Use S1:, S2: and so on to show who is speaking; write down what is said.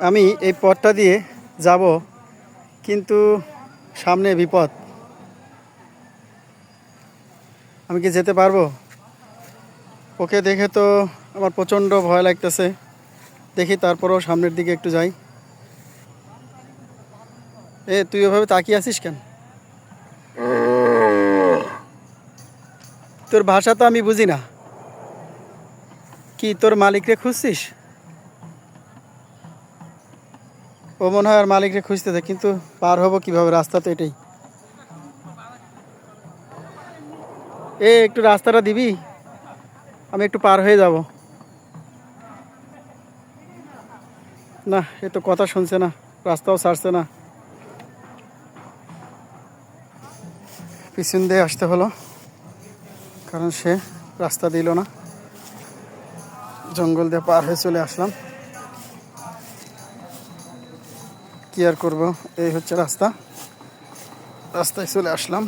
S1: আমি এই পথটা দিয়ে যাব, কিন্তু সামনে বিপদ। আমি কি যেতে পারবো? ওকে দেখে তো আমার প্রচণ্ড ভয় লাগতেছে। দেখি তারপরেও সামনের দিকে একটু যাই। তুই ওভাবে তাকিয়ে আছিস কেন? তোর ভাষা তো আমি বুঝি না। কি তোর মালিকরে খুঁজছিস? ও মনে হয় আর মালিকরে খুঁজতেছে, কিন্তু পার হবো কিভাবে? রাস্তা তো এটাই। একটু রাস্তাটা দিবি, আমি একটু পার হয়ে যাব। না, এ তো কথা শুনছে না, রাস্তাও ছাড়ছে না। পিছন দিয়ে আসতে হলো, কারণ সে রাস্তা দিল না। জঙ্গল দিয়ে পার হয়ে চলে আসলাম। কি আর করবো, এই হচ্ছে রাস্তা, রাস্তায় চলে আসলাম।